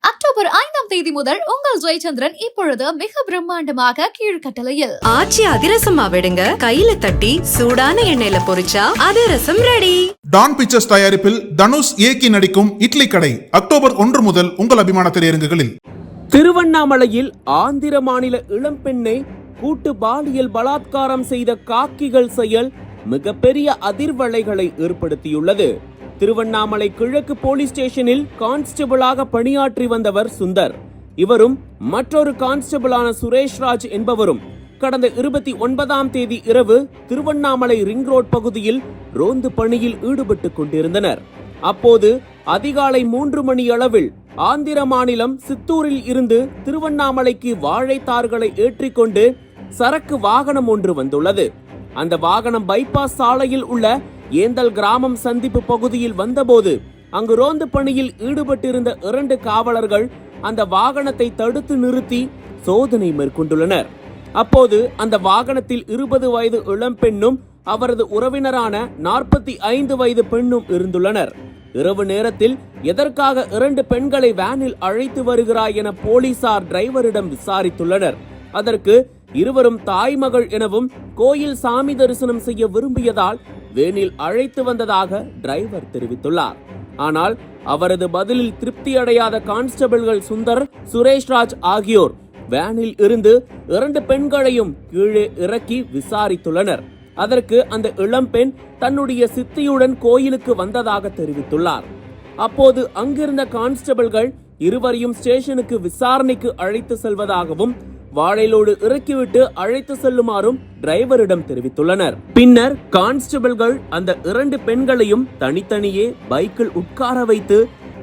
October 5ஆம் தேதி முதல் உங்கள் ஜெயச்சந்திரன் இப்பொழுது மிக பிரம்மாண்டமாக கீழ்கட்டளையில் ஆச்சி அதிரசமா விடுங்க, கையில தட்டி சூடான எண்ணெயில பொரிச்சா அதிரசம் ரெடி. டான் பிக்சர்ஸ் தயாரிப்பில் தனுஷ் இயக்கி நடிக்கும் இட்லி கடை அக்டோபர் 1 முதல் உங்கள் அபிமான திரையரங்குகளில். திருவண்ணாமலையில் ஆந்திர மாநில இளம்பெண்ணை கூட்டு பாலியல் பலாத்காரம் செய்த காக்கிகள் செயல் மிகப்பெரிய அதிர்வலைகளை ஏற்படுத்தியுள்ளது. திருவண்ணாமலை கிழக்கு போலீஸ் ஸ்டேஷனில் கான்ஸ்டபிளாக பணியாற்றி வந்தவர் சுந்தர். இவரும் மற்றொரு கான்ஸ்டபிளான சுரேஷ்ராஜ் என்பவரும் கடந்த 29ஆம் தேதி இரவு திருவண்ணாமலை ரிங் ரோட் பகுதியில் ரோந்து பணியில் ஈடுபட்டுக் கொண்டிருந்தனர். அப்போது அதிகாலை 3 மணி அளவில் ஆந்திர மாநிலம் சித்தூரில் இருந்து திருவண்ணாமலைக்கு வாழைத்தார்களை ஏற்றிக்கொண்டு சரக்கு வாகனம் ஒன்று வந்துள்ளது. அந்த வாகனம் பைபாஸ் சாலையில் உள்ள ஏந்தல் கிராமம் சந்திப்பு பகுதியில் வந்தபோது அங்கு ரோந்து பணியில் ஈடுபட்டிருந்த 2 காவலர்கள் அந்த வாகனத்தை தடுத்து நிறுத்தி சோதனை மேற்கொண்டுள்ளனர். அப்போது அந்த வாகனத்தில் 20 வயது இளம்பெண்ணும் அவரது உறவினரான 45 வயது பெண்ணும் இருந்துள்ளனர். இரவு நேரத்தில் எதற்காக 2 பெண்களை வேனில் அழைத்து வருகிறாய் என போலீசார் டிரைவரிடம் விசாரித்துள்ளனர். அதற்கு இருவரும் தாய்மகள் எனவும் கோயில் சாமி தரிசனம் செய்ய விரும்பியதால் வேனில் அழைத்து வந்ததாக டிரைவர் தெரிவித்துள்ளார். ஆனால் அவரது பதிலில் திருப்தி அடையாத கான்ஸ்டபிள்கள் சுந்தர், சுரேஷ்ராஜ் ஆகியோர் வேனில் இருந்து 2 பெண்களையும் கீழே இறக்கி விசாரித்துள்ளனர். அதற்கு அந்த இளம்பெண் தன்னுடைய சித்தியுடன் கோயிலுக்கு வந்ததாக தெரிவித்துள்ளார். அப்போது அங்கிருந்த கான்ஸ்டபிள்கள் இருவரையும் ஸ்டேஷனுக்கு விசாரணைக்கு அழைத்து செல்வதாகவும் வாழைலோடு இறக்கிவிட்டு அழைத்து செல்லுமாறும் டிரைவரிடம் தெரிவித்துள்ளனர். பின்னர் கான்ஸ்டபிள்கள் அந்த 2 பெண்களையும் தனித்தனியே பைக்கில் உட்கார வைத்து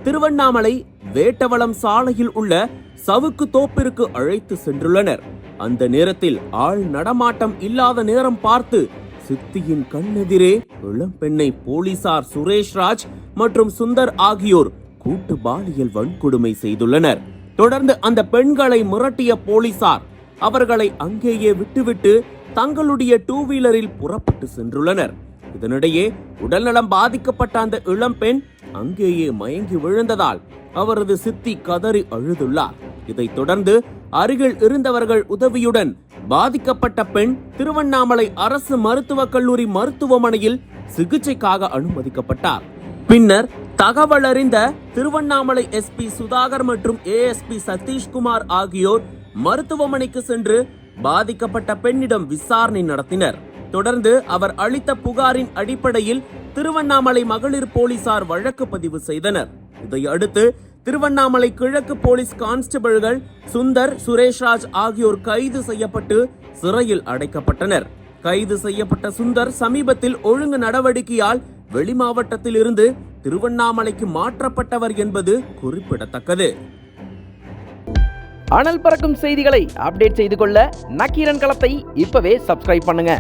திருவண்ணாமலை வேட்டவளம் சாலையில் உள்ள சவுக்கு தோப்பிற்கு அழைத்து சென்றுள்ளனர். அந்த நேரத்தில் ஆள் நடமாட்டம் இல்லாத நேரம் பார்த்து சித்தியின் கண்ணெதிரே இளம்பெண்ணை போலீசார் சுரேஷ்ராஜ் மற்றும் சுந்தர் ஆகியோர் கூட்டு பாலியல் வன்கொடுமை செய்துள்ளனர். தொடர்ந்து அந்த பெண்களை மிரட்டிய போலீசார் அவர்களை அங்கேயே விட்டுவிட்டு தங்களுடைய 2 வீலரில் புறப்பட்டு சென்றுள்ளனர். இதனிடையே உடல்நலம் பாதிக்கப்பட்ட அந்த இளம்பெண் அங்கேயே மயங்கி விழுந்ததால் அவரது சித்தி கதறி அழுதுள்ளார். இதைத் தொடர்ந்து அருகில் இருந்தவர்கள் உதவியுடன் பாதிக்கப்பட்ட பெண் திருவண்ணாமலை அரசு மருத்துவக் கல்லூரி மருத்துவமனையில் சிகிச்சைக்காக அனுமதிக்கப்பட்டார். பின்னர் தகவல் அறிந்த திருவண்ணாமலை எஸ்பி சுதாகர் மற்றும் ஏஎஸ்பி சதீஷ்குமார் ஆகியோர் மருத்துவமனைக்கு சென்று பாதிக்கப்பட்ட பெண்ணிடம் விசாரணை நடத்தினர். தொடர்ந்து அவர் அளித்த புகாரின் அடிப்படையில் திருவண்ணாமலை மகளிர் போலீசார் வழக்கு பதிவு செய்தனர். இதையடுத்து திருவண்ணாமலை கிழக்கு போலீஸ் கான்ஸ்டபிள்கள் சுந்தர், சுரேஷ்ராஜ் ஆகியோர் கைது செய்யப்பட்டு சிறையில் அடைக்கப்பட்டனர். கைது செய்யப்பட்ட சுந்தர் சமீபத்தில் ஒழுங்கு நடவடிக்கையால் வெளி மாவட்டத்தில் இருந்து திருவண்ணாமலைக்கு மாற்றப்பட்டவர் என்பது குறிப்பிடத்தக்கது. அனல் பறக்கும் செய்திகளை அப்டேட் செய்து கொள்ள நக்கீரன் களத்தை இப்பவே சப்ஸ்கிரைப் பண்ணுங்க.